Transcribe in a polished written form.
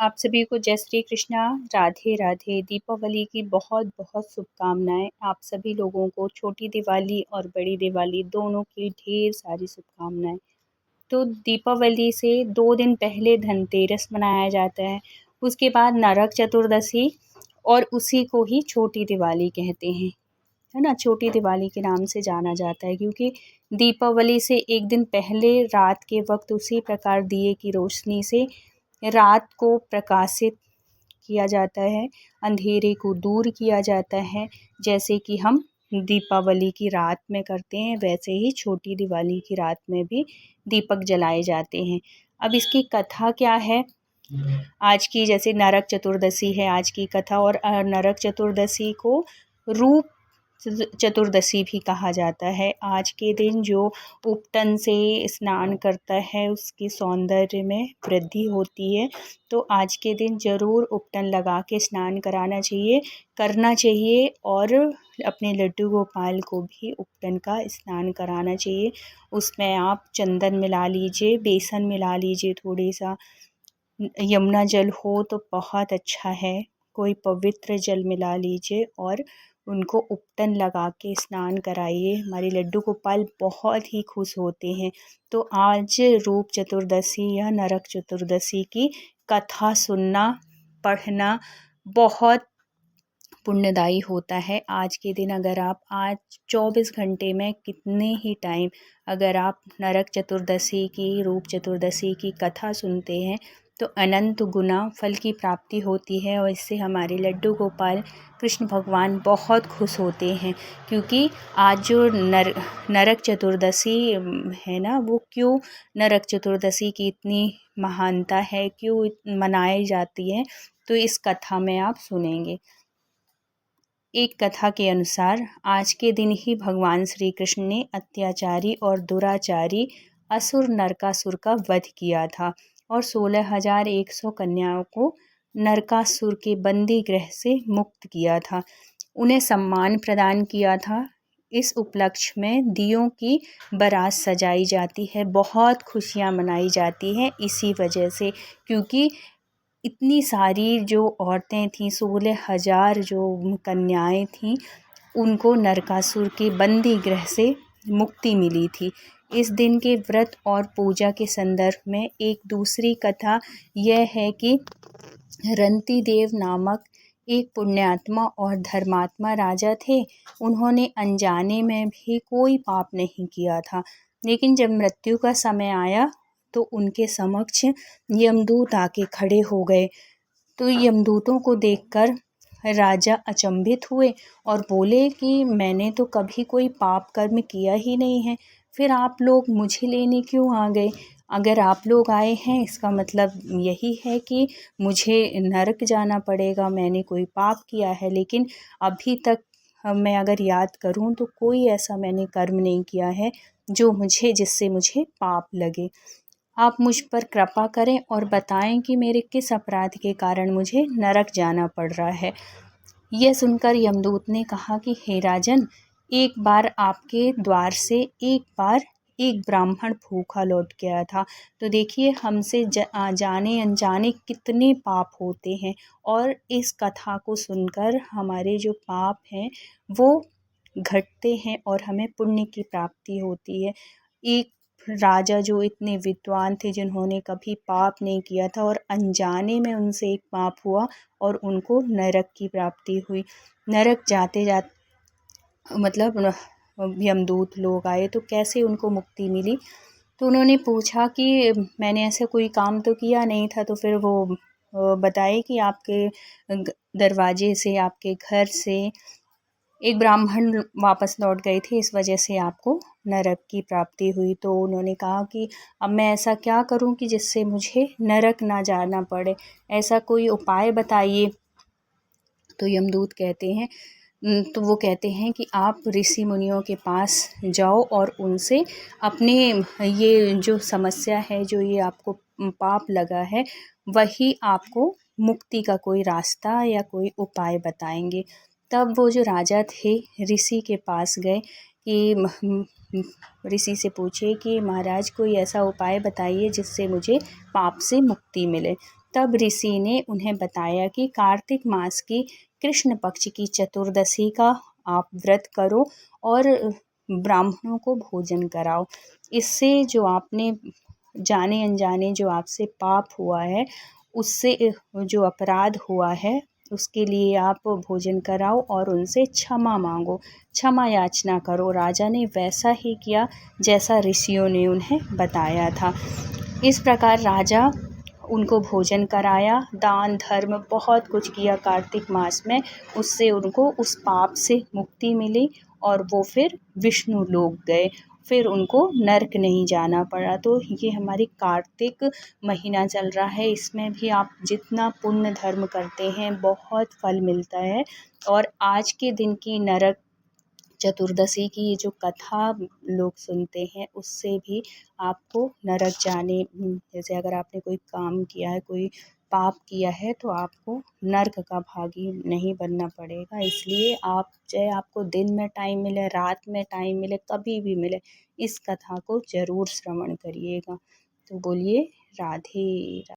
आप सभी को जय श्री कृष्णा, राधे राधे। दीपावली की बहुत बहुत शुभकामनाएं। आप सभी लोगों को छोटी दिवाली और बड़ी दिवाली दोनों की ढेर सारी शुभकामनाएं। तो दीपावली से 2 दिन पहले धनतेरस मनाया जाता है, उसके बाद नरक चतुर्दशी और उसी को ही छोटी दिवाली कहते हैं, है ना। छोटी दिवाली के नाम से जाना जाता है क्योंकि दीपावली से एक दिन पहले रात के वक्त उसी प्रकार दिए की रोशनी से रात को प्रकाशित किया जाता है, अंधेरे को दूर किया जाता है। जैसे कि हम दीपावली की रात में करते हैं, वैसे ही छोटी दिवाली की रात में भी दीपक जलाए जाते हैं। अब इसकी कथा क्या है आज की, जैसे नरक चतुर्दशी है आज की कथा, और नरक चतुर्दशी को रूप चतुर्दशी भी कहा जाता है। आज के दिन जो उपटन से स्नान करता है उसके सौंदर्य में वृद्धि होती है, तो आज के दिन ज़रूर उपटन लगा के स्नान करना चाहिए और अपने लड्डू गोपाल को भी उपटन का स्नान कराना चाहिए। उसमें आप चंदन मिला लीजिए, बेसन मिला लीजिए, थोड़ी सा यमुना जल हो तो बहुत अच्छा है, कोई पवित्र जल मिला लीजिए और उनको उपटन लगा के स्नान कराइए। हमारे लड्डू गोपाल बहुत ही खुश होते हैं। तो आज रूप चतुर्दशी या नरक चतुर्दशी की कथा सुनना, पढ़ना बहुत पुण्यदायी होता है। आज के दिन अगर आप आज 24 घंटे में कितने ही टाइम अगर आप नरक चतुर्दशी की, रूप चतुर्दशी की कथा सुनते हैं तो अनंत गुना फल की प्राप्ति होती है। और इससे हमारे लड्डू गोपाल कृष्ण भगवान बहुत खुश होते हैं, क्योंकि आज जो नरक चतुर्दशी है ना, वो क्यों नरक चतुर्दशी की इतनी महानता है, क्यों मनाई जाती है, तो इस कथा में आप सुनेंगे। एक कथा के अनुसार आज के दिन ही भगवान श्री कृष्ण ने अत्याचारी और दुराचारी असुर नरकासुर का वध किया था और 16,100 कन्याओं को नरकासुर के बंदी गृह से मुक्त किया था। उन्हें सम्मान प्रदान किया था। इस उपलक्ष्य में दियों की बारात सजाई जाती है, बहुत खुशियाँ मनाई जाती हैं इसी वजह से, क्योंकि इतनी सारी जो औरतें थीं, 16,000 जो कन्याएं थीं, उनको नरकासुर के बंदी गृह से मुक्ति मिली थी। इस दिन के व्रत और पूजा के संदर्भ में एक दूसरी कथा यह है कि रंती देव नामक एक पुण्यात्मा और धर्मात्मा राजा थे। उन्होंने अनजाने में भी कोई पाप नहीं किया था, लेकिन जब मृत्यु का समय आया तो उनके समक्ष यमदूत आके खड़े हो गए। तो यमदूतों को देखकर राजा अचंभित हुए और बोले कि मैंने तो कभी कोई पाप कर्म किया ही नहीं है, फिर आप लोग मुझे लेने क्यों आ गए? अगर आप लोग आए हैं इसका मतलब यही है कि मुझे नरक जाना पड़ेगा, मैंने कोई पाप किया है। लेकिन अभी तक मैं अगर याद करूं तो कोई ऐसा मैंने कर्म नहीं किया है जिससे मुझे पाप लगे। आप मुझ पर कृपा करें और बताएं कि मेरे किस अपराध के कारण मुझे नरक जाना पड़ रहा है। यह सुनकर यमदूत ने कहा कि हे राजन, एक बार आपके द्वार से एक ब्राह्मण भूखा लौट गया था। तो देखिए हमसे जाने अनजाने कितने पाप होते हैं, और इस कथा को सुनकर हमारे जो पाप हैं वो घटते हैं और हमें पुण्य की प्राप्ति होती है। एक राजा जो इतने विद्वान थे, जिन्होंने कभी पाप नहीं किया था और अनजाने में उनसे एक पाप हुआ और उनको नरक की प्राप्ति हुई। नरक जाते जाते मतलब यमदूत लोग आए तो कैसे उनको मुक्ति मिली? तो उन्होंने पूछा कि मैंने ऐसा कोई काम तो किया नहीं था। तो फिर वो बताए कि आपके दरवाजे से, आपके घर से एक ब्राह्मण वापस लौट गए थे, इस वजह से आपको नरक की प्राप्ति हुई। तो उन्होंने कहा कि अब मैं ऐसा क्या करूं कि जिससे मुझे नरक ना जाना पड़े, ऐसा कोई उपाय बताइए। तो यमदूत कहते हैं तो वो कहते हैं कि आप ऋषि मुनियों के पास जाओ और उनसे अपने ये जो समस्या है, जो ये आपको पाप लगा है, वही आपको मुक्ति का कोई रास्ता या कोई उपाय बताएंगे। तब वो जो राजा थे ऋषि के पास गए कि ऋषि से पूछे कि महाराज कोई ऐसा उपाय बताइए जिससे मुझे पाप से मुक्ति मिले। तब ऋषि ने उन्हें बताया कि कार्तिक मास की कृष्ण पक्ष की चतुर्दशी का आप व्रत करो और ब्राह्मणों को भोजन कराओ। इससे जो आपने जाने अनजाने जो आपसे पाप हुआ है, उससे जो अपराध हुआ है, उसके लिए आप भोजन कराओ और उनसे क्षमा मांगो, क्षमा याचना करो। राजा ने वैसा ही किया जैसा ऋषियों ने उन्हें बताया था। इस प्रकार राजा उनको भोजन कराया, दान धर्म बहुत कुछ किया कार्तिक मास में। उससे उनको उस पाप से मुक्ति मिली और वो फिर विष्णु लोक गए, फिर उनको नर्क नहीं जाना पड़ा। तो ये हमारी कार्तिक महीना चल रहा है, इसमें भी आप जितना पुण्य धर्म करते हैं बहुत फल मिलता है। और आज के दिन की नरक चतुर्दशी की ये जो कथा लोग सुनते हैं, उससे भी आपको नरक जाने, जैसे अगर आपने कोई काम किया है, कोई पाप किया है, तो आपको नर्क का भागी नहीं बनना पड़ेगा। इसलिए आप चाहे आपको दिन में टाइम मिले, रात में टाइम मिले, कभी भी मिले, इस कथा को ज़रूर श्रवण करिएगा। तो बोलिए राधे राधे।